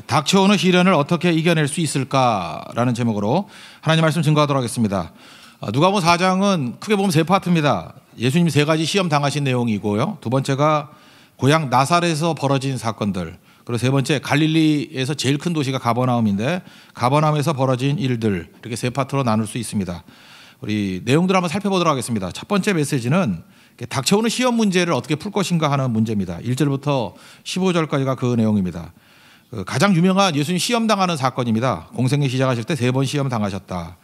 닥쳐오는 시련을 어떻게 이겨낼 수 있을까라는 제목으로 하나님 말씀 증거하도록 하겠습니다. 누가복음 4장은 크게 보면 세 파트입니다. 예수님 세 가지 시험 당하신 내용이고요. 두 번째가 고향 나사렛에서 벌어진 사건들, 그리고 세 번째 갈릴리에서 제일 큰 도시가 가버나움인데 가버나움에서 벌어진 일들, 이렇게 세 파트로 나눌 수 있습니다. 우리 내용들을 한번 살펴보도록 하겠습니다. 첫 번째 메시지는 닥쳐오는 시험 문제를 어떻게 풀 것인가 하는 문제입니다. 1절부터 15절까지가 그 내용입니다. 가장 유명한 예수님 시험 당하는 사건입니다. 공생애 시작하실 때 3번 시험 당하셨다.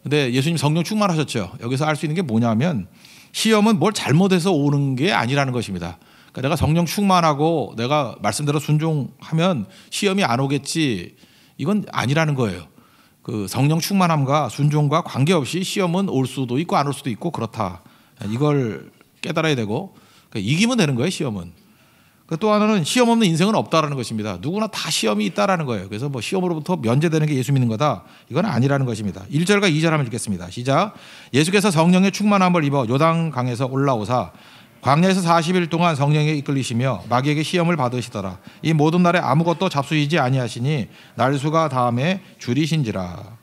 근데 예수님 성령 충만하셨죠. 여기서 알 수 있는 게 뭐냐면 시험은 뭘 잘못해서 오는 게 아니라는 것입니다. 그러니까 내가 성령 충만하고 내가 말씀대로 순종하면 시험이 안 오겠지, 이건 아니라는 거예요. 그 성령 충만함과 순종과 관계없이 시험은 올 수도 있고 안 올 수도 있고 그렇다. 이걸 깨달아야 되고, 그러니까 이기면 되는 거예요, 시험은. 또 하나는 시험 없는 인생은 없다라는 것입니다. 누구나 다 시험이 있다라는 거예요. 그래서 뭐 시험으로부터 면제되는 게 예수 믿는 거다, 이건 아니라는 것입니다. 1절과 2절 한번 읽겠습니다. 시작. 예수께서 성령의 충만함을 입어 요단강에서 올라오사 광야에서 40일 동안 성령에 이끌리시며 마귀에게 시험을 받으시더라. 이 모든 날에 아무것도 잡수이지 아니하시니 날수가 다음에 줄이신지라.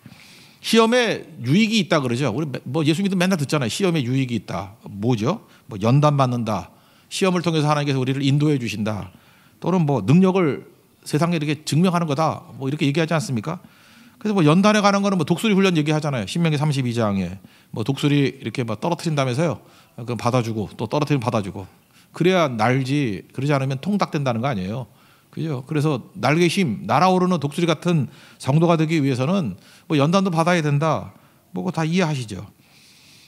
시험에 유익이 있다 그러죠. 우리 뭐 예수 믿으면 맨날 듣잖아요. 시험에 유익이 있다. 뭐죠? 뭐 연단 받는다. 시험을 통해서 하나님께서 우리를 인도해 주신다. 또는 뭐 능력을 세상에 이렇게 증명하는 거다. 뭐 이렇게 얘기하지 않습니까? 그래서 뭐 연단에 가는 거는 뭐 독수리 훈련 얘기하잖아요. 신명기 32장에 뭐 독수리 이렇게 막 떨어뜨린다면서요. 그럼 받아주고 또 떨어뜨리면 받아주고. 그래야 날지, 그러지 않으면 통닭된다는 거 아니에요. 그죠? 그래서 날개 힘, 날아오르는 독수리 같은 성도가 되기 위해서는 뭐 연단도 받아야 된다. 뭐 그거 다 이해하시죠.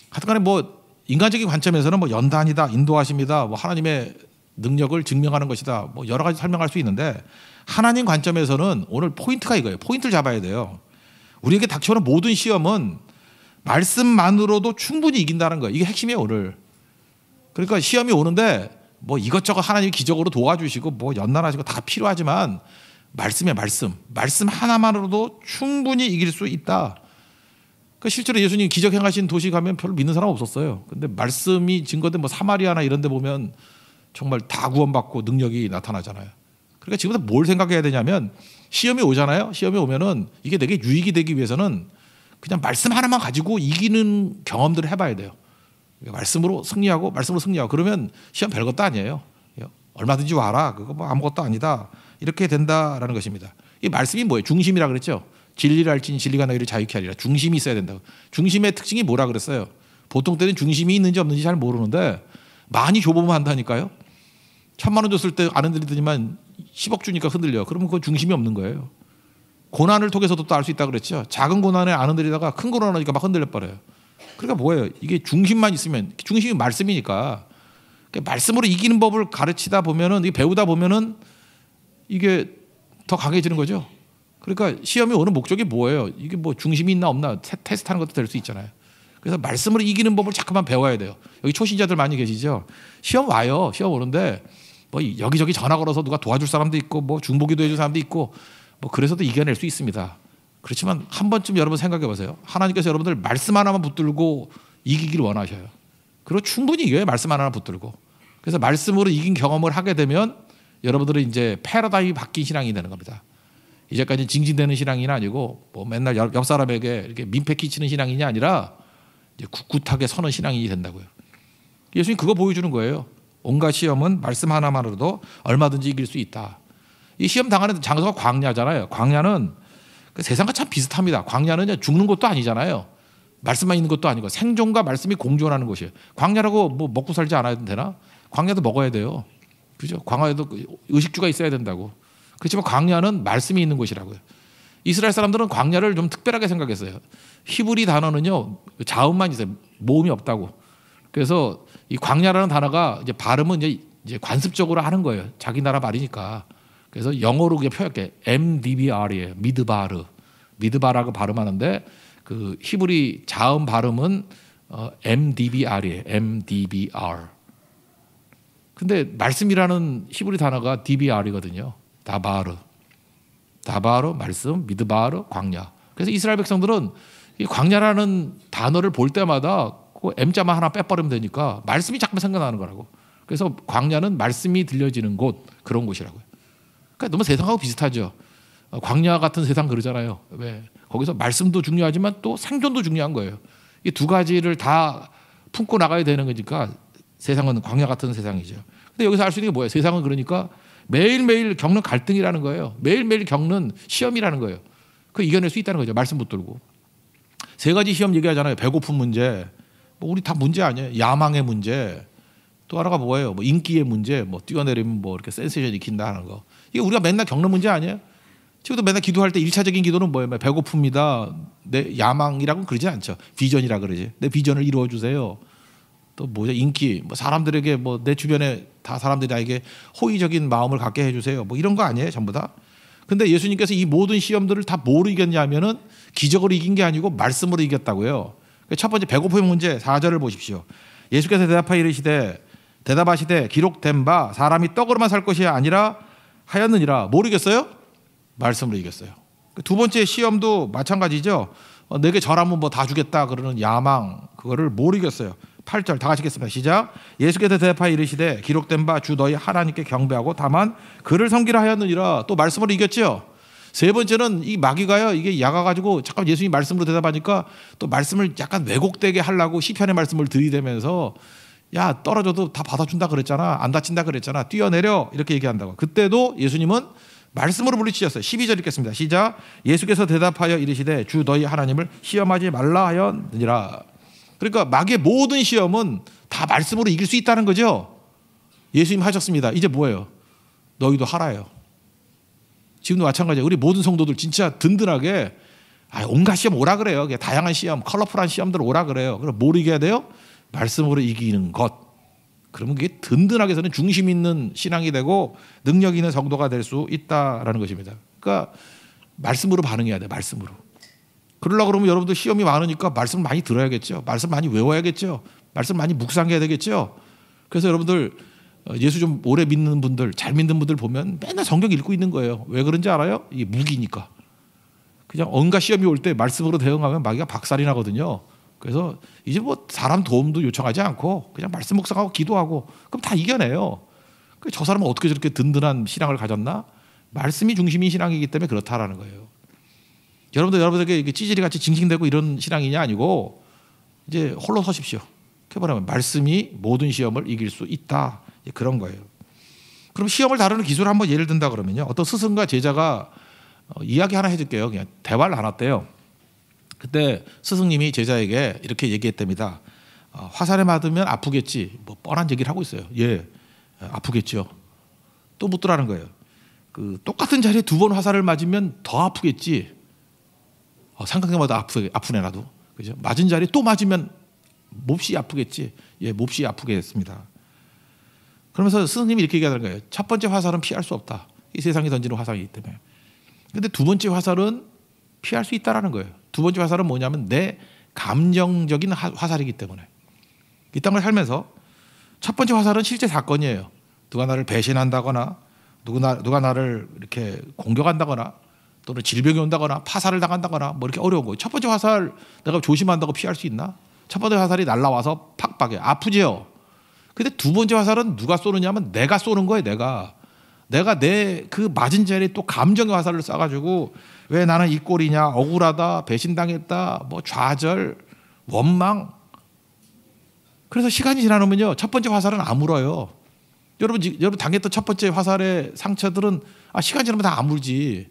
하여튼간에 뭐 인간적인 관점에서는 뭐 연단이다, 인도하십니다, 뭐 하나님의 능력을 증명하는 것이다, 뭐 여러 가지 설명할 수 있는데 하나님 관점에서는 오늘 포인트가 이거예요. 포인트를 잡아야 돼요. 우리에게 닥쳐오는 모든 시험은 말씀만으로도 충분히 이긴다는 거예요. 이게 핵심이에요, 오늘. 그러니까 시험이 오는데 뭐 이것저것 하나님이 기적으로 도와주시고 뭐 연단하시고 다 필요하지만 말씀이에요, 말씀 하나만으로도 충분히 이길 수 있다. 실제로 예수님 기적 행하신 도시 가면 별로 믿는 사람 없었어요. 근데 말씀이 증거된 뭐 사마리아나 이런 데 보면 정말 다 구원받고 능력이 나타나잖아요. 그러니까 지금부터 뭘 생각해야 되냐면 시험이 오잖아요. 시험이 오면은 이게 내게 유익이 되기 위해서는 그냥 말씀 하나만 가지고 이기는 경험들을 해봐야 돼요. 말씀으로 승리하고 그러면 시험 별것도 아니에요. 얼마든지 와라. 그거 뭐 아무것도 아니다. 이렇게 된다라는 것입니다. 이 말씀이 뭐예요? 중심이라 그랬죠. 진리를 알지니 진리가 너희를 자유케 하리라. 중심이 있어야 된다고. 중심의 특징이 뭐라 그랬어요? 보통 때는 중심이 있는지 없는지 잘 모르는데 많이 줘보면 한다니까요. 1,000만 원 줬을 때 안 흔들리더니만 10억 주니까 흔들려. 그러면 그건 중심이 없는 거예요. 고난을 통해서도 또 알 수 있다고 그랬죠. 작은 고난에 안 흔들리다가 큰 고난 오니까 막 흔들려 버려요. 그러니까 뭐예요? 이게 중심만 있으면, 중심이 말씀이니까 말씀으로 이기는 법을 가르치다 보면은, 배우다 보면은 이게 더 강해지는 거죠. 그러니까 시험이 오는 목적이 뭐예요? 이게 뭐 중심이 있나 없나 테스트하는 것도 될 수 있잖아요. 그래서 말씀으로 이기는 법을 자꾸만 배워야 돼요. 여기 초신자들 많이 계시죠? 시험 와요. 시험 오는데 뭐 여기저기 전화 걸어서 누가 도와줄 사람도 있고 뭐 중보기도 해줄 사람도 있고 뭐 그래서도 이겨낼 수 있습니다. 그렇지만 한 번쯤 여러분 생각해 보세요. 하나님께서 여러분들 말씀 하나만 붙들고 이기기를 원하셔요. 그리고 충분히 이겨요. 말씀 하나만 붙들고. 그래서 말씀으로 이긴 경험을 하게 되면 여러분들은 이제 패러다임이 바뀐 신앙이 되는 겁니다. 이제까지 징징대는 신앙이 아니고 뭐 맨날 옆 사람에게 이렇게 민폐 끼치는 신앙이 아니라 이제 굳굳하게 서는 신앙이 된다고요. 예수님 그거 보여주는 거예요. 온갖 시험은 말씀 하나만으로도 얼마든지 이길 수 있다. 이 시험 당하는 장소가 광야잖아요. 광야는 세상과 참 비슷합니다. 광야는 죽는 것도 아니잖아요. 말씀만 있는 것도 아니고 생존과 말씀이 공존하는 곳이에요. 광야라고 뭐 먹고 살지 않아도 되나? 광야도 먹어야 돼요. 그죠? 광야에도 의식주가 있어야 된다고. 그렇지만 광야는 말씀이 있는 곳이라고요. 이스라엘 사람들은 광야를 좀 특별하게 생각했어요. 히브리 단어는요, 자음만 있어요. 모음이 없다고. 그래서 이 광야라는 단어가 이제 발음은 이제 관습적으로 하는 거예요. 자기 나라 말이니까. 그래서 영어로 그게 표현할게. MDBR이에요. 미드바라고 발음하는데 그 히브리 자음 발음은 MDBR이에요. MDBR. 근데 말씀이라는 히브리 단어가 DBR이거든요. 다바르, 말씀, 미드바르, 광야. 그래서 이스라엘 백성들은 이 광야라는 단어를 볼 때마다 그 M자만 하나 빼버리면 되니까 말씀이 자꾸 생각나는 거라고. 그래서 광야는 말씀이 들려지는 곳, 그런 곳이라고요. 그러니까 너무 세상하고 비슷하죠. 광야 같은 세상 그러잖아요. 왜? 거기서 말씀도 중요하지만 또 생존도 중요한 거예요. 이 두 가지를 다 품고 나가야 되는 거니까 세상은 광야 같은 세상이죠. 근데 여기서 알 수 있는 게 뭐예요? 세상은 그러니까 매일매일 겪는 갈등이라는 거예요. 매일매일 겪는 시험이라는 거예요. 그 이겨낼 수 있다는 거죠. 말씀 붙들고. 세 가지 시험 얘기하잖아요. 배고픈 문제, 뭐 우리 다 문제 아니에요. 야망의 문제, 또 하나가 뭐예요? 뭐 인기의 문제, 뭐 뛰어내리면 뭐 이렇게 센세이션 익힌다 하는 거. 이게 우리가 맨날 겪는 문제 아니에요? 지금도 맨날 기도할 때 1차적인 기도는 뭐예요? 배고픕니다. 내 야망이라고는 그러지 않죠. 비전이라 그러지. 내 비전을 이루어 주세요. 또 뭐죠? 인기, 뭐 사람들에게 뭐 내 주변에 다 사람들이 나에게 호의적인 마음을 갖게 해주세요. 뭐 이런 거 아니에요, 전부 다. 근데 예수님께서 이 모든 시험들을 다 뭐로 이겼냐면은 기적으로 이긴 게 아니고 말씀으로 이겼다고요. 첫 번째 배고픔의 문제 4절을 보십시오. 예수께서 대답하시되 기록된 바 사람이 떡으로만 살 것이 아니라 하였느니라. 뭐로 이겼어요? 말씀으로 이겼어요. 두 번째 시험도 마찬가지죠. 내게 절하면 뭐 다 주겠다 그러는 야망, 그거를 뭐로 이겼어요? 8절 다 같이 읽겠습니다. 시작. 예수께서 대답하여 이르시되 기록된 바 주 너희 하나님께 경배하고 다만 그를 섬기라 하였느니라. 또 말씀으로 이겼죠. 세 번째는 이 마귀가요, 이게 야가가지고 잠깐 예수님 말씀으로 대답하니까 또 말씀을 약간 왜곡되게 하려고 시편의 말씀을 들이대면서 야 떨어져도 다 받아준다 그랬잖아, 안 다친다 그랬잖아, 뛰어내려 이렇게 얘기한다고. 그때도 예수님은 말씀으로 물리치셨어요. 12절 읽겠습니다. 시작. 예수께서 대답하여 이르시되 주 너희 하나님을 시험하지 말라 하였느니라. 그러니까 마귀의 모든 시험은 다 말씀으로 이길 수 있다는 거죠. 예수님 하셨습니다. 이제 뭐예요? 너희도 하라요. 지금도 마찬가지예요. 우리 모든 성도들 진짜 든든하게 온갖 시험 오라 그래요. 다양한 시험, 컬러풀한 시험들 오라 그래요. 그럼 뭘 이겨야 돼요? 말씀으로 이기는 것. 그러면 그게 든든하게 해서는 중심 있는 신앙이 되고 능력 있는 성도가 될 수 있다라는 것입니다. 그러니까 말씀으로 반응해야 돼요. 말씀으로. 그러려고 그러면 여러분들 시험이 많으니까 말씀을 많이 들어야겠죠. 말씀 많이 외워야겠죠. 말씀 많이 묵상해야 되겠죠. 그래서 여러분들 예수 좀 오래 믿는 분들, 잘 믿는 분들 보면 맨날 성경 읽고 있는 거예요. 왜 그런지 알아요? 이게 무기니까. 그냥 온갖 시험이 올 때 말씀으로 대응하면 마귀가 박살이 나거든요. 그래서 이제 뭐 사람 도움도 요청하지 않고 그냥 말씀 묵상하고 기도하고 그럼 다 이겨내요. 저 사람은 어떻게 저렇게 든든한 신앙을 가졌나? 말씀이 중심인 신앙이기 때문에 그렇다라는 거예요. 여러분들에게 찌질이 같이 징징대고 이런 신앙이냐 아니고 이제 홀로 서십시오. 그렇게 말하면 말씀이 모든 시험을 이길 수 있다. 그런 거예요. 그럼 시험을 다루는 기술을 한번 예를 든다 그러면요. 어떤 스승과 제자가 이야기 하나 해줄게요. 그냥 대화를 나눴대요. 그때 스승님이 제자에게 이렇게 얘기했답니다. 화살에 맞으면 아프겠지. 뭐 뻔한 얘기를 하고 있어요. 예, 아프겠죠. 또 묻더라는 거예요. 그 똑같은 자리에 두 번 화살을 맞으면 더 아프겠지. 생각해봐도 아프네 나도. 그죠? 맞은 자리에 또 맞으면 몹시 아프겠지. 예, 몹시 아프겠습니다. 그러면서 스승님이 이렇게 얘기하는 거예요. 첫 번째 화살은 피할 수 없다. 이 세상이 던지는 화살이기 때문에. 근데 두 번째 화살은 피할 수 있다라는 거예요. 두 번째 화살은 뭐냐면 내 감정적인 화살이기 때문에. 이 땅을 살면서 첫 번째 화살은 실제 사건이에요. 누가 나를 배신한다거나 누가 나를 이렇게 공격한다거나 또는 질병이 온다거나 파살을 당한다거나 뭐 이렇게 어려운 거예요. 첫 번째 화살 내가 조심한다고 피할 수 있나? 첫 번째 화살이 날라와서 팍팍해. 아프죠? 근데 두 번째 화살은 누가 쏘느냐 하면 내가 쏘는 거예요. 내가 내 그 맞은 자리에 또 감정의 화살을 쏴가지고 왜 나는 이 꼴이냐, 억울하다, 배신당했다, 뭐 좌절, 원망. 그래서 시간이 지나면요 첫 번째 화살은 아물어요. 여러분 당했던 첫 번째 화살의 상처들은 시간 지나면 다 아물지.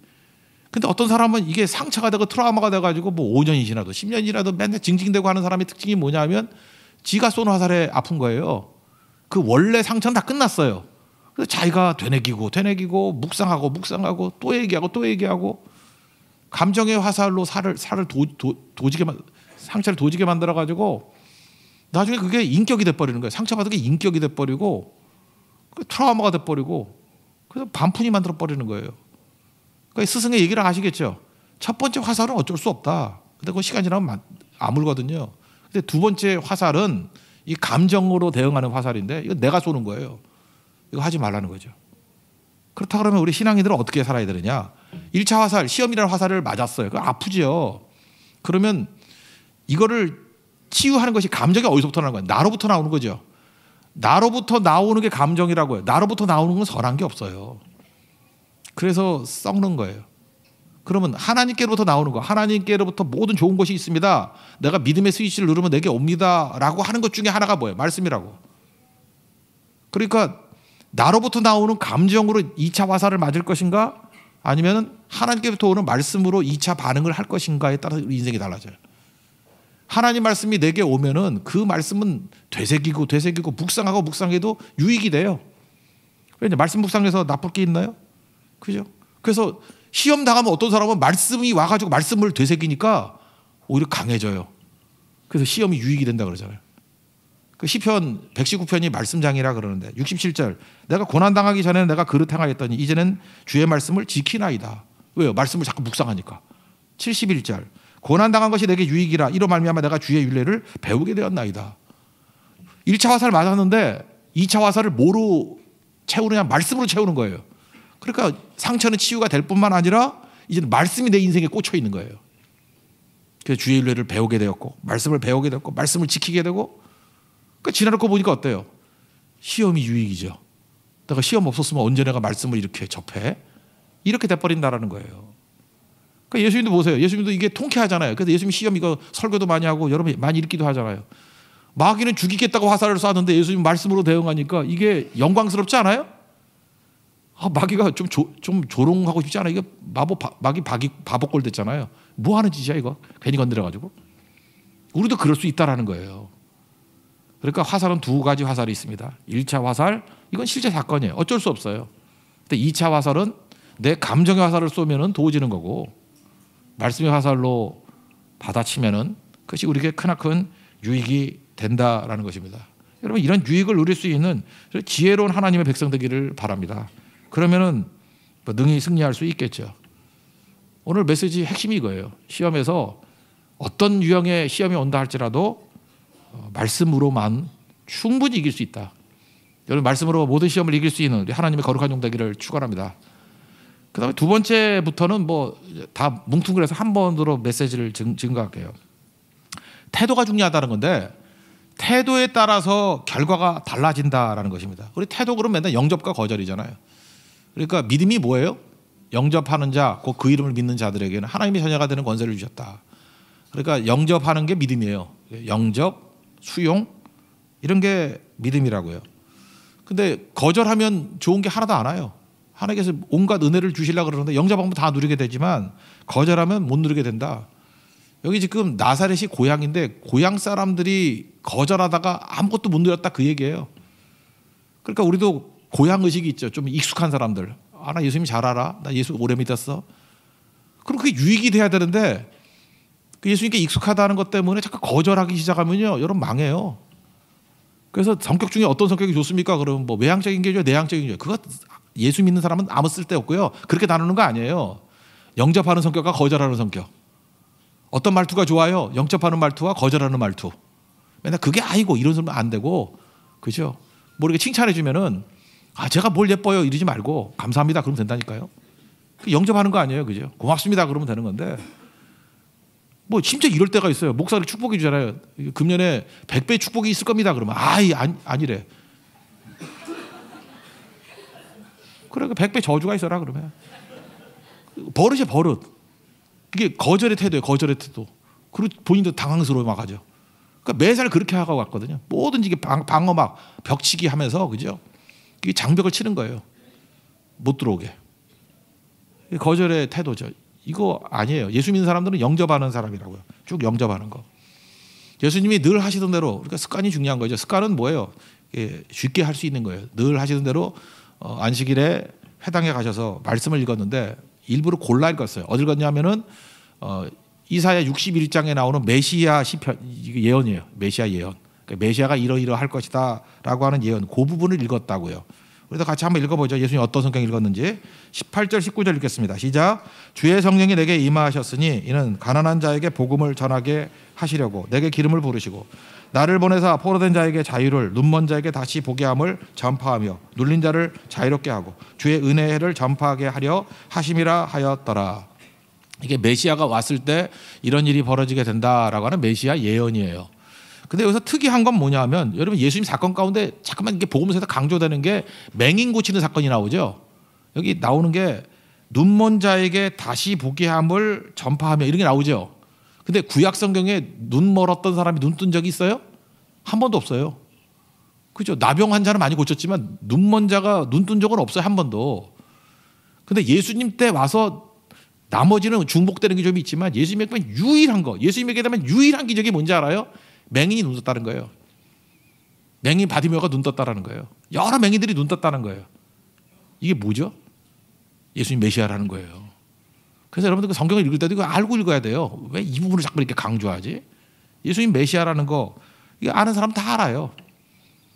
근데 어떤 사람은 이게 상처가 되고 트라우마가 돼가지고 뭐 5년이 지나도 10년이 지나도 맨날 징징대고 하는 사람의 특징이 뭐냐면 지가 쏜 화살에 아픈 거예요. 그 원래 상처는 다 끝났어요. 그래서 자기가 되뇌기고 묵상하고 또 얘기하고 감정의 화살로 상처를 도지게 만들어 가지고 나중에 그게 인격이 돼 버리는 거예요. 상처받은 게 인격이 돼 버리고 트라우마가 돼 버리고 그래서 반푼이 만들어 버리는 거예요. 그러니까 스승의 얘기를 아시겠죠. 첫 번째 화살은 어쩔 수 없다. 근데 그 시간 지나면 아물거든요. 근데 두 번째 화살은 이 감정으로 대응하는 화살인데 이거 내가 쏘는 거예요. 이거 하지 말라는 거죠. 그렇다 그러면 우리 신앙인들은 어떻게 살아야 되느냐? 1차 화살, 시험이라는 화살을 맞았어요. 그거 아프죠. 그러면 이거를 치유하는 것이 감정이 어디서부터 나오는 거예요? 나로부터 나오는 거죠. 나로부터 나오는 게 감정이라고요. 나로부터 나오는 건 선한 게 없어요. 그래서 썩는 거예요. 그러면 하나님께로부터 나오는 거, 하나님께로부터 모든 좋은 것이 있습니다. 내가 믿음의 스위치를 누르면 내게 옵니다. 라고 하는 것 중에 하나가 뭐예요? 말씀이라고. 그러니까 나로부터 나오는 감정으로 2차 화살을 맞을 것인가? 아니면 하나님께부터 오는 말씀으로 2차 반응을 할 것인가에 따라서 인생이 달라져요. 하나님 말씀이 내게 오면은 그 말씀은 되새기고 묵상하고 묵상해도 유익이 돼요. 왜냐 말씀 묵상해서 나쁠 게 있나요? 그죠? 그래서 시험 당하면 어떤 사람은 말씀이 와가지고 말씀을 되새기니까 오히려 강해져요. 그래서 시험이 유익이 된다 그러잖아요. 그 시편 119편이 말씀장이라 그러는데 67절 내가 고난당하기 전에는 내가 그릇 행하였더니 이제는 주의 말씀을 지키나이다. 왜요? 말씀을 자꾸 묵상하니까. 71절 고난당한 것이 내게 유익이라 이로 말미암아 내가 주의 율례를 배우게 되었나이다. 1차 화살 맞았는데 2차 화살을 뭐로 채우느냐? 말씀으로 채우는 거예요. 그러니까 상처는 치유가 될 뿐만 아니라 이제는 말씀이 내 인생에 꽂혀 있는 거예요. 그래서 주의 율례를 배우게 되었고 말씀을 배우게 되었고 말씀을 지키게 되고 그러니까 지나놓고 보니까 어때요? 시험이 유익이죠. 내가 시험 없었으면 언제 내가 말씀을 이렇게 접해? 이렇게 돼버린다라는 거예요. 그러니까 예수님도 보세요. 예수님도 이게 통쾌하잖아요. 그래서 예수님 시험 이거 설교도 많이 하고 여러분 많이 읽기도 하잖아요. 마귀는 죽이겠다고 화살을 쐈는데 예수님 말씀으로 대응하니까 이게 영광스럽지 않아요? 마귀가 좀 조롱하고 싶지 않아요? 이게 마귀 바보꼴 됐잖아요. 뭐 하는 짓이야 이거? 괜히 건드려가지고. 우리도 그럴 수 있다라는 거예요. 그러니까 화살은 두 가지 화살이 있습니다. 1차 화살, 이건 실제 사건이에요. 어쩔 수 없어요. 근데 2차 화살은 내 감정의 화살을 쏘면은 도지는 거고 말씀의 화살로 받아치면은 그것이 우리에게 크나큰 유익이 된다라는 것입니다. 여러분 이런 유익을 누릴 수 있는 지혜로운 하나님의 백성 되기를 바랍니다. 그러면은 능히 승리할 수 있겠죠. 오늘 메시지 핵심이 이거예요. 시험에서 어떤 유형의 시험이 온다 할지라도 말씀으로만 충분히 이길 수 있다. 여러분 말씀으로 모든 시험을 이길 수 있는 하나님의 거룩한 종 되기를 축원합니다. 그다음에 두 번째부터는 뭐 다 뭉뚱그려서 한 번으로 메시지를 증거할게요. 태도가 중요하다는 건데 태도에 따라서 결과가 달라진다라는 것입니다. 우리 태도 그러면 맨날 영접과 거절이잖아요. 그러니까 믿음이 뭐예요? 영접하는 자, 곧 그 이름을 믿는 자들에게는 하나님의 자녀가 되는 권세를 주셨다. 그러니까 영접하는 게 믿음이에요. 영접, 수용 이런 게 믿음이라고요. 근데 거절하면 좋은 게 하나도 안 와요. 하나님께서 온갖 은혜를 주시려고 그러는데 영접하면 다 누리게 되지만 거절하면 못 누리게 된다. 여기 지금 나사렛이 고향인데 고향 사람들이 거절하다가 아무것도 못 누렸다 그 얘기예요. 그러니까 우리도 고향 의식이 있죠. 좀 익숙한 사람들. 나 예수님 잘 알아. 나 예수 오래 믿었어. 그럼 그게 유익이 돼야 되는데 예수님께 익숙하다는 것 때문에 자꾸 거절하기 시작하면요, 여러분 망해요. 그래서 성격 중에 어떤 성격이 좋습니까? 그러면 뭐 외향적인 게 좋아요, 내향적인 게 좋아요. 그거 예수 믿는 사람은 아무 쓸데 없고요. 그렇게 나누는 거 아니에요. 영접하는 성격과 거절하는 성격. 어떤 말투가 좋아요? 영접하는 말투와 거절하는 말투. 맨날 그게 아니고 이런 소리는 안 되고, 그죠? 뭐 이렇게 칭찬해 주면은 제가 뭘 예뻐요 이러지 말고 감사합니다 그러면 된다니까요. 영접하는 거 아니에요, 그죠? 고맙습니다 그러면 되는 건데. 뭐 진짜 이럴 때가 있어요. 목사를 축복해 주잖아요. 금년에 100배 축복이 있을 겁니다. 그러면 아니래. 그래 100배 저주가 있어라 그러면. 버릇이야 버릇. 이게 거절의 태도예요. 거절의 태도. 그리고 본인도 당황스러워 막 하죠. 그러니까 매살 그렇게 하고 왔거든요. 뭐든지 이게 방어 막 벽치기 하면서 그죠? 이게 장벽을 치는 거예요. 못 들어오게. 거절의 태도죠. 이거 아니에요. 예수 믿는 사람들은 영접하는 사람이라고요. 쭉 영접하는 거. 예수님이 늘 하시던 대로, 그러니까 습관이 중요한 거죠. 습관은 뭐예요? 쉽게 할 수 있는 거예요. 늘 하시던 대로 안식일에 회당에 가셔서 말씀을 읽었는데 일부러 골라 읽었어요. 어딜 읽었냐면은 이사야 61장에 나오는 메시아 시편, 이게 예언이에요. 메시아 예언. 그러니까 메시아가 이러이러할 것이다라고 하는 예언. 그 부분을 읽었다고요. 우리도 같이 한번 읽어보죠. 예수님 어떤 성경 읽었는지. 18절 19절 읽겠습니다. 시작. 주의 성령이 내게 임하셨으니 이는 가난한 자에게 복음을 전하게 하시려고 내게 기름을 부으시고 나를 보내사 포로된 자에게 자유를, 눈먼 자에게 다시 보게 함을 전파하며 눌린 자를 자유롭게 하고 주의 은혜의 해를 전파하게 하려 하심이라 하였더라. 이게 메시아가 왔을 때 이런 일이 벌어지게 된다라고 하는 메시아 예언이에요. 근데 여기서 특이한 건 뭐냐면 여러분 예수님 사건 가운데 잠깐만 이게 복음서에서 강조되는 게 맹인 고치는 사건이 나오죠. 여기 나오는 게 눈먼 자에게 다시 보게 함을 전파하며 이런 게 나오죠. 근데 구약 성경에 눈 멀었던 사람이 눈 뜬 적이 있어요? 한 번도 없어요. 그죠? 나병 환자는 많이 고쳤지만 눈먼 자가 눈 뜬 적은 없어요. 한 번도. 근데 예수님 때 와서 나머지는 중복되는 게 좀 있지만 예수님에게 유일한 거, 예수님에게 되면 유일한 기적이 뭔지 알아요? 맹인이 눈 떴다는 거예요. 맹인 바디메오가 눈 떴다는 거예요. 여러 맹인들이 눈 떴다는 거예요. 이게 뭐죠? 예수님 메시아라는 거예요. 그래서 여러분들 그 성경을 읽을 때도 이거 알고 읽어야 돼요. 왜 이 부분을 자꾸 이렇게 강조하지? 예수님 메시아라는 거 이거 아는 사람 다 알아요.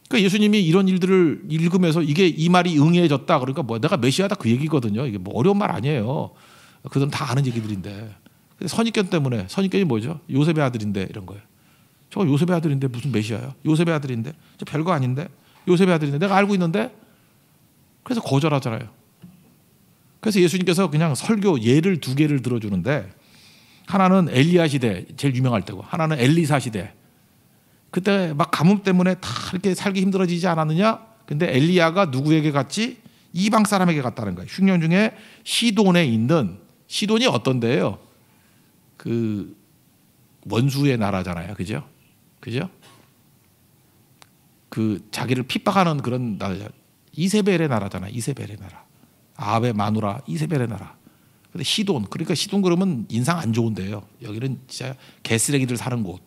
그러니까 예수님이 이런 일들을 읽으면서 이게 이 말이 응해졌다. 그러니까 뭐 내가 메시아다 그 얘기거든요. 이게 뭐 어려운 말 아니에요. 그들은 다 아는 얘기들인데. 선입견 때문에 선입견이 뭐죠? 요셉의 아들인데 이런 거예요. 저 요셉의 아들인데 무슨 메시아야? 요셉의 아들인데 저 별거 아닌데 요셉의 아들인데 내가 알고 있는데 그래서 거절하잖아요. 그래서 예수님께서 그냥 설교 예를 두 개를 들어주는데 하나는 엘리야 시대 제일 유명할 때고 하나는 엘리사 시대. 그때 막 가뭄 때문에 다 이렇게 살기 힘들어지지 않았느냐? 근데 엘리야가 누구에게 갔지? 이방 사람에게 갔다는 거예요. 흉년 중에 시돈에 있는 시돈이 어떤 데예요? 그 원수의 나라잖아요. 그죠? 그죠? 그 자기를 핍박하는 그런 나라. 이세벨의 나라잖아요. 이세벨의 나라. 아합의 마누라 이세벨의 나라. 근데 시돈, 그러니까 시돈 그러면 인상 안 좋은데요. 여기는 진짜 개쓰레기들 사는 곳.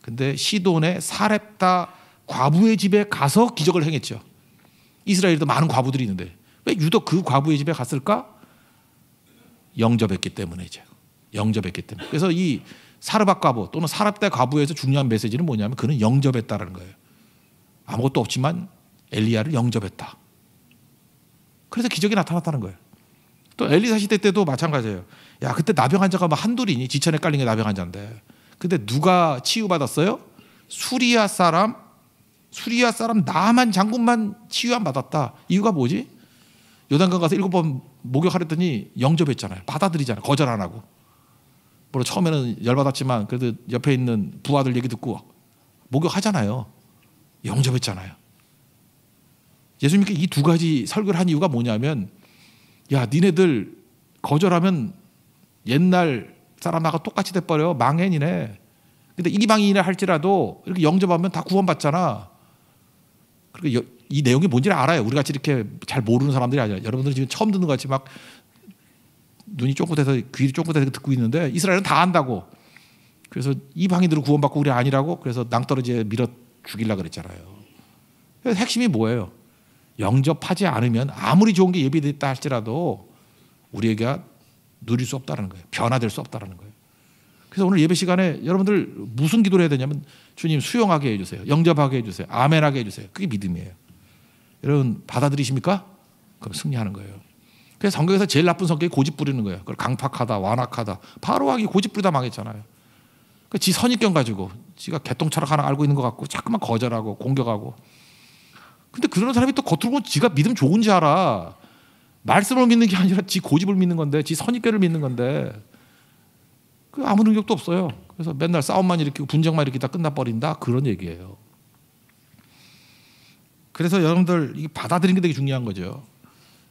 근데 시돈의 사렙다 과부의 집에 가서 기적을 행했죠. 이스라엘에도 많은 과부들이 있는데 왜 유독 그 과부의 집에 갔을까? 영접했기 때문이죠. 영접했기 때문에. 그래서 이 사르밧 과부 또는 사렙다 과부에서 중요한 메시지는 뭐냐면 그는 영접했다라는 거예요. 아무것도 없지만 엘리야를 영접했다. 그래서 기적이 나타났다는 거예요. 또 엘리사 시대 때도 마찬가지예요. 야, 그때 나병 환자가 막 한둘이니 지천에 깔린 게 나병 환자인데. 근데 누가 치유받았어요? 수리아 사람 나만 장군만 치유 안 받았다. 이유가 뭐지? 요단강 가서 7번 목욕하랬더니 영접했잖아요. 받아들이잖아요. 거절 안 하고. 물론 처음에는 열받았지만 그래도 옆에 있는 부하들 얘기 듣고 목욕하잖아요. 영접했잖아요. 예수님께 이 두 가지 설교를 한 이유가 뭐냐면 야, 니네들 거절하면 옛날 사람하고 똑같이 돼버려. 망해 니네. 근데 이방인이라 할지라도 이렇게 영접하면 다 구원받잖아. 그러니까 이 내용이 뭔지를 알아요. 우리 같이 이렇게 잘 모르는 사람들이 아니라 여러분들이 지금 처음 듣는 것 같이 막 눈이 쫑긋해서 귀를 쫑긋해서 듣고 있는데 이스라엘은 다 안다고. 그래서 이방인들은 구원받고 우리 아니라고. 그래서 낭떠러지에 밀어 죽이려고 그랬잖아요. 그래서 핵심이 뭐예요? 영접하지 않으면 아무리 좋은 게 예비됐다 할지라도 우리에게 누릴 수 없다는 거예요. 변화될 수 없다는 거예요. 그래서 오늘 예배 시간에 여러분들 무슨 기도를 해야 되냐면 주님 수용하게 해주세요. 영접하게 해주세요. 아멘하게 해주세요. 그게 믿음이에요. 여러분 받아들이십니까? 그럼 승리하는 거예요. 그래서 성경에서 제일 나쁜 성격이 고집 부리는 거예요. 그걸 강팍하다, 완악하다. 바로하기 고집 부리다 망했잖아요. 그러니까 지 선입견 가지고 지가 개똥차락 하나 알고 있는 것 같고 자꾸만 거절하고 공격하고. 근데 그런 사람이 또 겉으로 보면 지가 믿음 좋은지 알아. 말씀을 믿는 게 아니라 지 고집을 믿는 건데, 지 선입견을 믿는 건데, 그 아무 능력도 없어요. 그래서 맨날 싸움만 일으키고 분쟁만 일으키다 끝나버린다 그런 얘기예요. 그래서 여러분들 이게 받아들이는 게 되게 중요한 거죠.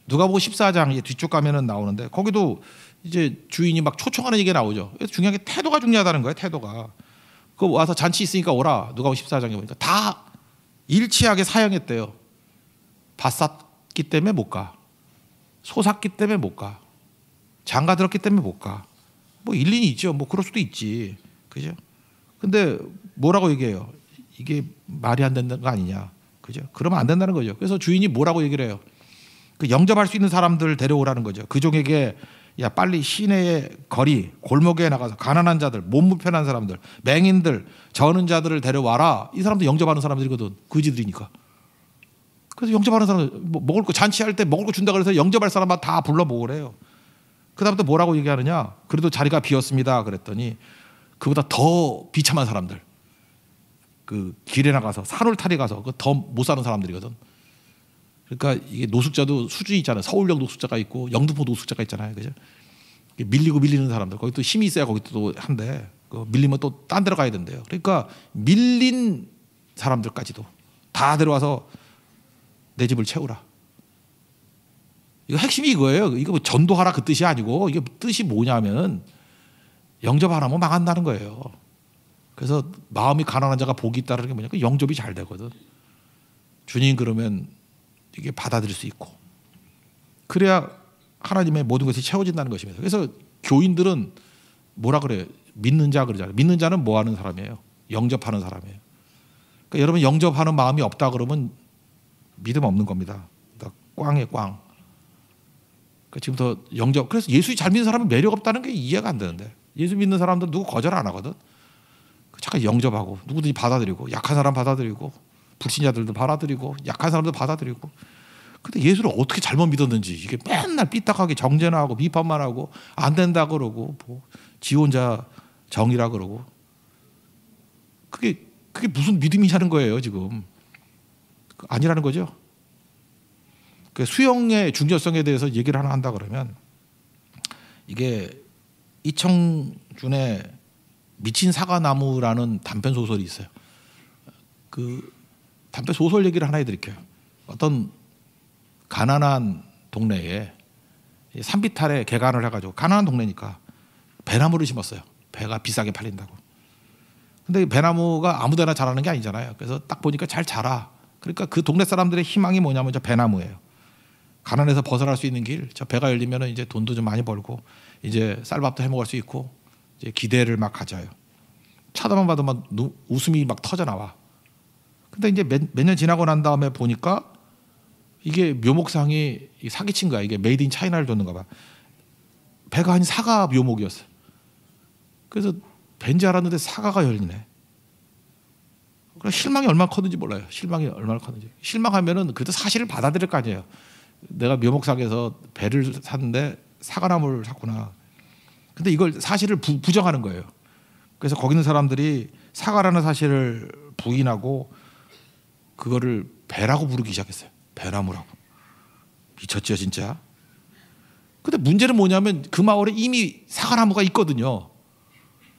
누가복음 14장 뒤쪽 가면은 나오는데 거기도 이제 주인이 막 초청하는 얘기가 나오죠. 그래서 중요한 게 태도가 중요하다는 거예요. 태도가. 그 와서 잔치 있으니까 오라. 누가복음 14장에 보니까 다 일치하게 사양했대요. 밭 샀기 때문에 못 가. 소 샀기 때문에 못 가. 장가 들었기 때문에 못 가. 뭐 일리는 있죠. 뭐 그럴 수도 있지. 그죠? 근데 뭐라고 얘기해요? 이게 말이 안 된다는 거 아니냐. 그죠? 그러면 안 된다는 거죠. 그래서 주인이 뭐라고 얘기를 해요? 그 영접할 수 있는 사람들 데려오라는 거죠. 그 종에게 야 빨리 시내의 거리 골목에 나가서 가난한 자들, 몸 불편한 사람들, 맹인들, 저는 자들을 데려와라. 이 사람도 영접하는 사람들이거든. 그지들이니까. 그래서 영접하는 사람들 먹을 거 잔치할 때 먹을 거 준다 그래서 영접할 사람만 다 불러 모으래요. 그다음부터 뭐라고 얘기하느냐? 그래도 자리가 비었습니다. 그랬더니 그보다 더 비참한 사람들, 그 길에 나가서 산울타리 가서 더 못 사는 사람들이거든. 그러니까 이게 노숙자도 수준이 있잖아요. 서울역 노숙자가 있고 영등포 노숙자가 있잖아요. 그죠? 밀리고 밀리는 사람들. 거기 또 힘이 있어야 거기 또 한데 그 밀리면 또 딴 데로 가야 된대요. 그러니까 밀린 사람들까지도 다 데려와서 내 집을 채우라. 이거 핵심이 이거예요. 이거 뭐 전도하라 그 뜻이 아니고 이게 뜻이 뭐냐면 영접 안 하면 망한다는 거예요. 그래서 마음이 가난한 자가 복이 있다는 게 뭐냐? 그 영접이 잘 되거든. 주님 그러면 이게 받아들일 수 있고 그래야 하나님의 모든 것이 채워진다는 것입니다. 그래서 교인들은 뭐라 그래요? 믿는 자 그러잖아요. 믿는 자는 뭐 하는 사람이에요? 영접하는 사람이에요. 그러니까 여러분 영접하는 마음이 없다 그러면 믿음 없는 겁니다. 꽝이에요, 꽝. 그러니까 지금부터 영접. 그래서 예수 잘 믿는 사람은 매력 없다는 게 이해가 안 되는데 예수 믿는 사람들 누구 거절 안 하거든. 잠깐 영접하고 누구든지 받아들이고 약한 사람 받아들이고 불신자들도 받아들이고 약한 사람도 받아들이고. 근데 예수를 어떻게 잘못 믿었는지 이게 맨날 삐딱하게 정죄나 하고 비판만 하고 안 된다 그러고 뭐 지 혼자 정이라 그러고 그게 무슨 믿음이냐는 거예요 지금. 아니라는 거죠. 그 수용의 중요성에 대해서 얘기를 하나 한다 그러면 이게 이청준의 미친 사과나무라는 단편 소설이 있어요. 그 단편 소설 얘기를 하나 해드릴게요. 어떤 가난한 동네에 산비탈에 개간을 해가지고 가난한 동네니까 배나무를 심었어요. 배가 비싸게 팔린다고. 근데 배나무가 아무데나 자라는 게 아니잖아요. 그래서 딱 보니까 잘 자라. 그러니까 그 동네 사람들의 희망이 뭐냐면 저 배나무예요. 가난에서 벗어날 수 있는 길. 저 배가 열리면 이제 돈도 좀 많이 벌고 이제 쌀밥도 해 먹을 수 있고 이제 기대를 막 가져요. 쳐다만 봐도 막 웃음이 막 터져 나와. 근데 이제 몇 년 지나고 난 다음에 보니까 이게 묘목상이 사기친 거야. 이게 메이드 인 차이나를 줬는가 봐. 배가 아닌 사과 묘목이었어. 그래서 벤지 알았는데 사과가 열리네. 실망이 얼마나 컸는지 몰라요. 실망이 얼마나 컸는지. 실망하면은 그래도 사실을 받아들일 거 아니에요. 내가 묘목상에서 배를 샀는데 사과나무를 샀구나. 근데 이걸 사실을 부정하는 거예요. 그래서 거기 있는 사람들이 사과라는 사실을 부인하고 그거를 배라고 부르기 시작했어요. 배나무라고. 미쳤죠 진짜. 근데 문제는 뭐냐면 그 마을에 이미 사과나무가 있거든요.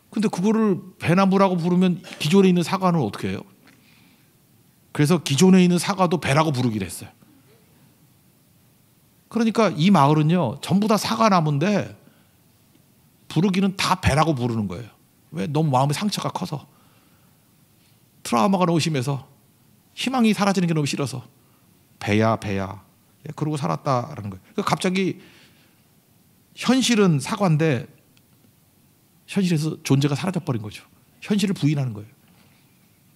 근데 그거를 배나무라고 부르면 기존에 있는 사과는 어떻게 해요? 그래서 기존에 있는 사과도 배라고 부르기로 했어요. 그러니까 이 마을은요 전부 다 사과나무인데 부르기는 다 배라고 부르는 거예요. 왜? 너무 마음의 상처가 커서 트라우마가 너무 심해서 희망이 사라지는 게 너무 싫어서 배야 그러고 살았다라는 거예요. 그러니까 갑자기 현실은 사과인데 현실에서 존재가 사라져버린 거죠. 현실을 부인하는 거예요.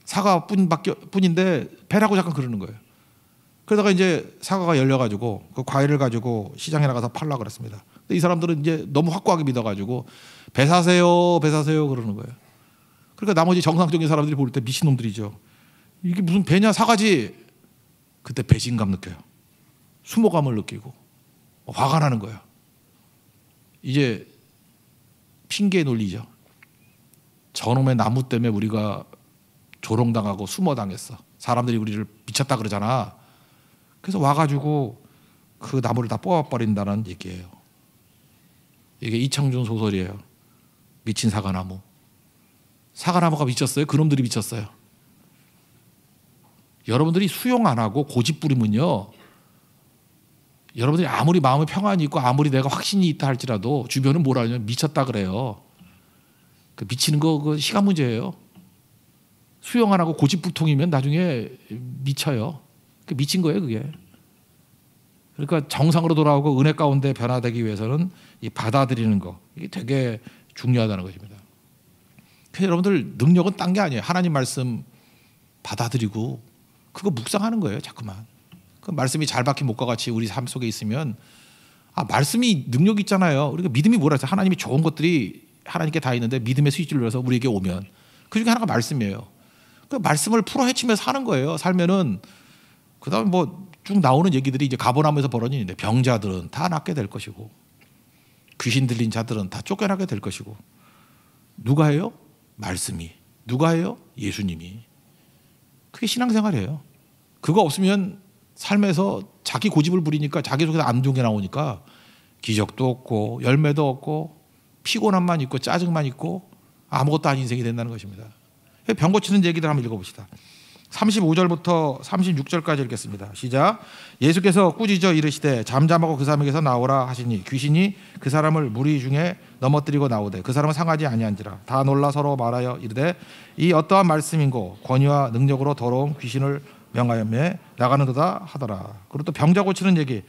사과뿐인데 배라고 잠깐 그러는 거예요. 그러다가 이제 사과가 열려가지고 그 과일을 가지고 시장에 나가서 팔라 그랬습니다. 근데 이 사람들은 이제 너무 확고하게 믿어가지고 배 사세요 그러는 거예요. 그러니까 나머지 정상적인 사람들이 볼 때 미친놈들이죠. 이게 무슨 배냐 사과지. 그때 배신감 느껴요. 수모감을 느끼고 화가 나는 거예요. 이제 핑계 논리죠. 저놈의 나무 때문에 우리가 조롱당하고 수모당했어. 사람들이 우리를 미쳤다 그러잖아. 그래서 와가지고 그 나무를 다 뽑아버린다는 얘기예요. 이게 이청준 소설이에요. 미친 사과나무. 사과나무가 미쳤어요? 그놈들이 미쳤어요. 여러분들이 수용 안 하고 고집 부리면요 여러분들이 아무리 마음에 평안이 있고 아무리 내가 확신이 있다 할지라도 주변은 뭐라 하냐면 미쳤다 그래요. 그 미치는 거 그 시간 문제예요. 수용 안 하고 고집불통이면 나중에 미쳐요. 그 미친 거예요 그게. 그러니까 정상으로 돌아오고 은혜 가운데 변화되기 위해서는 이 받아들이는 거 이게 되게 중요하다는 것입니다. 그래서 여러분들 능력은 딴 게 아니에요. 하나님 말씀 받아들이고 그거 묵상하는 거예요 자꾸만. 그 말씀이 잘 박힌 목과 같이 우리 삶 속에 있으면 말씀이 능력 있잖아요. 우리가 믿음이 뭐라 해서 하나님이 좋은 것들이 하나님께 다 있는데 믿음의 스위치를 눌러서 우리에게 오면 그 중에 하나가 말씀이에요. 그 말씀을 풀어헤치면서 사는 거예요. 살면은 그다음에 뭐 쭉 나오는 얘기들이 이제 가버나무에서 벌어지는데 병자들은 다 낫게 될 것이고 귀신 들린 자들은 다 쫓겨나게 될 것이고 누가 해요? 말씀이. 누가 해요? 예수님이. 그게 신앙생활이에요. 그거 없으면 삶에서 자기 고집을 부리니까 자기 속에서 안 좋은 게 나오니까 기적도 없고 열매도 없고 피곤함만 있고 짜증만 있고 아무것도 아닌 인생이 된다는 것입니다. 병 고치는 얘기들 한번 읽어봅시다. 35절부터 36절까지 읽겠습니다. 시작. 예수께서 꾸짖어 이르시되 잠잠하고 그 사람에게서 나오라 하시니 귀신이 그 사람을 무리 중에 넘어뜨리고 나오되 그 사람은 상하지 아니한지라. 다 놀라 서로 말하여 이르되 이 어떠한 말씀인고 권위와 능력으로 더러운 귀신을 명하였매 나가는도다 하더라. 그리고 또 병자 고치는 얘기,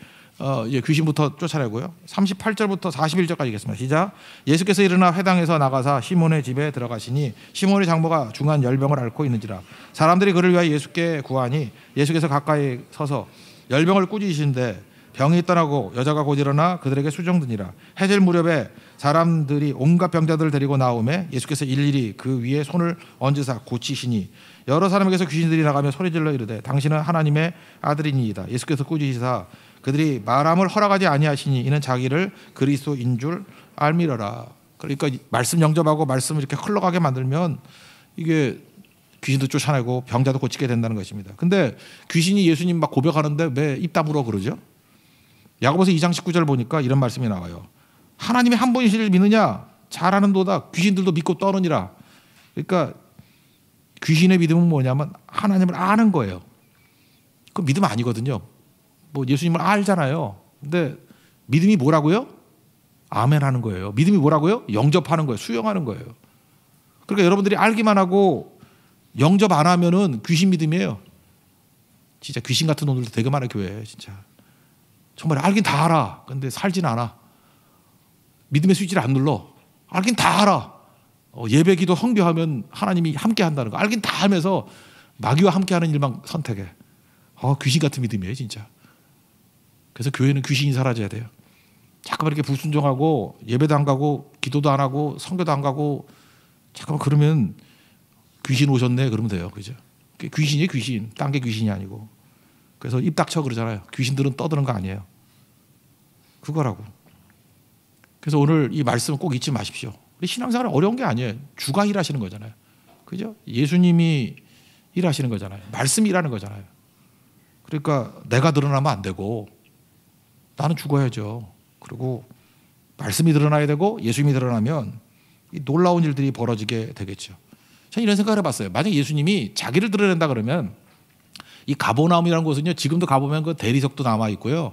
귀신부터 쫓아내고요. 38절부터 41절까지 읽겠습니다. 시작. 예수께서 일어나 회당에서 나가사 시몬의 집에 들어가시니 시몬의 장모가 중한 열병을 앓고 있는지라. 사람들이 그를 위하여 예수께 구하니 예수께서 가까이 서서 열병을 꾸짖으시는데 병이 떠나고 여자가 곧 일어나 그들에게 수종드니라. 해질 무렵에 사람들이 온갖 병자들을 데리고 나오매 예수께서 일일이 그 위에 손을 얹으사 고치시니 여러 사람에게서 귀신들이 나가며 소리질러 이르되 당신은 하나님의 아들이니이다. 예수께서 꾸짖으시사 그들이 말함을 허락하지 아니하시니 이는 자기를 그리스도인 줄 알미러라. 그러니까 말씀 영접하고 말씀을 이렇게 흘러가게 만들면 이게 귀신도 쫓아내고 병자도 고치게 된다는 것입니다. 근데 귀신이 예수님 막 고백하는데 왜 입 다물어 그러죠? 야고보서 2장 19절 보니까 이런 말씀이 나와요. 하나님이 한 분이시를 믿느냐? 잘하는도다. 귀신들도 믿고 떠느니라. 그러니까 귀신의 믿음은 뭐냐면 하나님을 아는 거예요. 그 믿음 아니거든요. 뭐 예수님을 알잖아요. 근데 믿음이 뭐라고요? 아멘 하는 거예요. 믿음이 뭐라고요? 영접하는 거예요. 수용하는 거예요. 그러니까 여러분들이 알기만 하고 영접 안 하면은 귀신 믿음이에요. 진짜 귀신 같은 놈들도 되게 많아요, 교회에. 진짜 정말 알긴 다 알아. 근데 살진 않아. 믿음의 스위치를 안 눌러. 알긴 다 알아. 예배기도 헌교하면 하나님이 함께 한다는 거 알긴 다 하면서 마귀와 함께하는 일만 선택해. 귀신 같은 믿음이에요, 진짜. 그래서 교회는 귀신이 사라져야 돼요. 잠깐만 이렇게 불순종하고 예배도 안 가고 기도도 안 하고 선교도 안 가고 잠깐만 그러면 귀신 오셨네 그러면 돼요, 그죠? 귀신이에요, 귀신. 딴 게 귀신이 아니고. 그래서 입 닥쳐 그러잖아요. 귀신들은 떠드는 거 아니에요. 그거라고. 그래서 오늘 이 말씀을 꼭 잊지 마십시오. 우리 신앙생활은 어려운 게 아니에요. 주가 일하시는 거잖아요. 그죠? 예수님이 일하시는 거잖아요. 말씀이 일하는 거잖아요. 그러니까 내가 드러나면 안 되고 나는 죽어야죠. 그리고 말씀이 드러나야 되고 예수님이 드러나면 이 놀라운 일들이 벌어지게 되겠죠. 저는 이런 생각을 해봤어요. 만약 예수님이 자기를 드러낸다 그러면 이 가버나움이라는 곳은요, 지금도 가보면 그 대리석도 남아 있고요,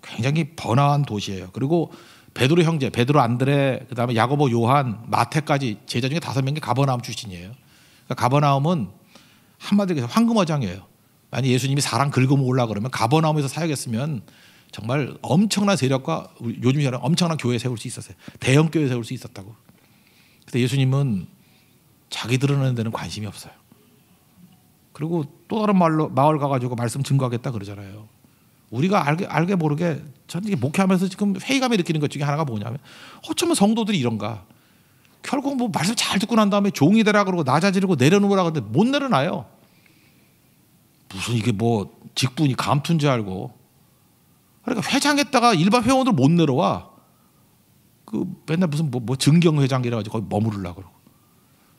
굉장히 번화한 도시예요. 그리고 베드로 형제, 베드로, 안드레, 그다음에 야고보, 요한, 마태까지 제자 중에 5명이 가버나움 출신이에요. 그러니까 가버나움은 한마디로 해서 황금어장이에요. 만약 예수님이 사람 긁어모으려고 그러면 가버나움에서 사역했으면 정말 엄청난 세력과 요즘처럼 엄청난 교회 세울 수 있었어요. 대형 교회 세울 수 있었다고. 근데 예수님은 자기 드러내는 데는 관심이 없어요. 그리고 또 다른 마을 가가지고 말씀 증거하겠다 그러잖아요. 우리가 알게 모르게 저는 이게 목회하면서 지금 회의감을 느끼는 것 중에 하나가 뭐냐면 어쩌면 성도들이 이런가. 결국 뭐 말씀 잘 듣고 난 다음에 종이 되라 그러고 낮아지려고 내려놓으라 그러는데 못 내려놔요. 무슨 이게 뭐 직분이 감투인 줄 알고. 그러니까 회장했다가 일반 회원들 못 내려와. 그 맨날 무슨 뭐 증경회장이라 가지고 거기 머무르려고 그러고.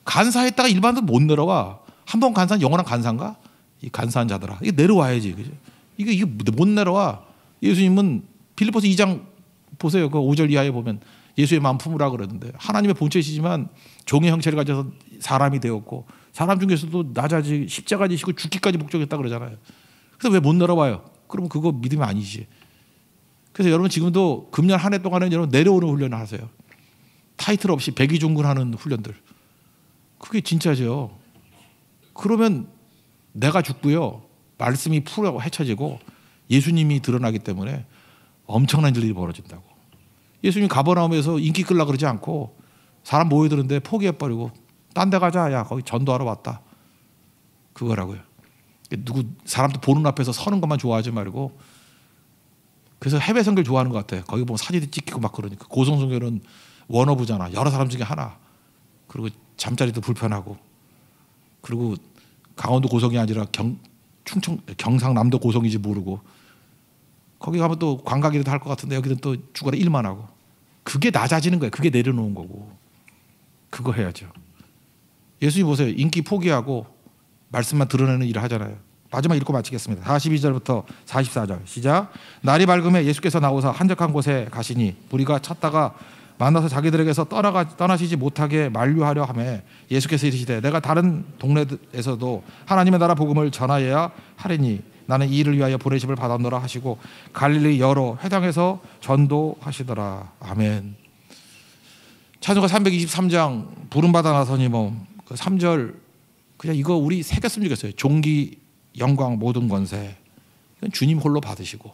간사했다가 일반들 못 내려와. 한 번 간사는 영원한 간사인가? 이 간사한 자들아. 이게 내려와야지. 그죠? 이게 못 내려와. 예수님은 빌립보서 2장 보세요. 그 5절 이하에 보면 예수의 마음 품으라 그러는데 하나님의 본체시지만 종의 형체를 가져서 사람이 되었고 사람 중에서도 낮아지 십자가 지시고 죽기까지 목적했다 그러잖아요. 그래서 왜 못 내려와요? 그러면 그거 믿음이 아니지. 그래서 여러분 지금도 금년 한 해 동안은 여러분 내려오는 훈련을 하세요. 타이틀 없이 백의종군하는 훈련들. 그게 진짜죠. 그러면 내가 죽고요. 말씀이 풀어 헤쳐지고 예수님이 드러나기 때문에 엄청난 일이 벌어진다고. 예수님이 가버나움에서 인기 끌려고 그러지 않고 사람 모여드는데 포기해버리고 딴 데 가자. 야 거기 전도하러 왔다. 그거라고요. 누구 사람도 보는 앞에서 서는 것만 좋아하지 말고 그래서 해외 선교를 좋아하는 것 같아요. 거기 보면 사진이 찍히고 막 그러니까 고성선교는 원어부잖아. 여러 사람 중에 하나. 그리고 잠자리도 불편하고 그리고 강원도 고성이 아니라 경상남도 고성인지 모르고 거기 가면 또 관광이라도 할 것 같은데 여기는 또 주간에 일만 하고 그게 낮아지는 거예요. 그게 내려놓은 거고 그거 해야죠. 예수님 보세요. 인기 포기하고 말씀만 드러내는 일을 하잖아요. 마지막 읽고 마치겠습니다. 42절부터 44절 시작. 날이 밝음에 예수께서 나오사 한적한 곳에 가시니 무리가 찾다가 만나서 자기들에게서 떠나시지 못하게 만류하려 하며 예수께서 이르시되 내가 다른 동네에서도 하나님의 나라 복음을 전하여야 하리니 나는 이 일을 위하여 보내심을 받았노라 하시고 갈릴리 여러 회당에서 전도하시더라. 아멘. 찬송가 323장 부름받아 나서니 그 3절 그냥 이거 우리 새겼으면 좋겠어요. 존귀 영광 모든 권세 이건 주님 홀로 받으시고,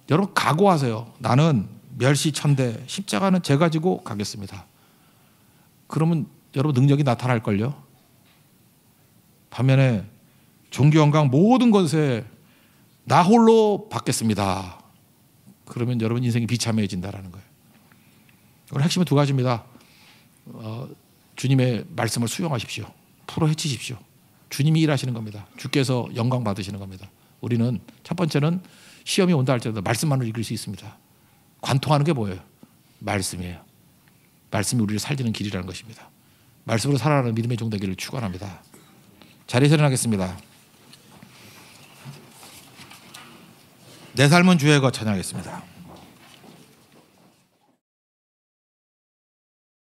여러분 각오하세요. 나는 멸시천대 십자가는 제가 지고 가겠습니다. 그러면 여러분 능력이 나타날걸요. 반면에 존귀 영광 모든 권세 나 홀로 받겠습니다. 그러면 여러분 인생이 비참해진다라는 거예요. 오늘 핵심은 두 가지입니다. 주님의 말씀을 수용하십시오. 풀어 헤치십시오. 주님이 일하시는 겁니다. 주께서 영광 받으시는 겁니다. 우리는 첫 번째는 시험이 온다 할지라도 말씀만으로 이길 수 있습니다. 관통하는 게 뭐예요? 말씀이에요. 말씀이 우리를 살리는 길이라는 것입니다. 말씀으로 살아가는 믿음의 종 되기를 축원합니다. 자리에서 일어나겠습니다. 내 삶은 주의 것 찬양하겠습니다.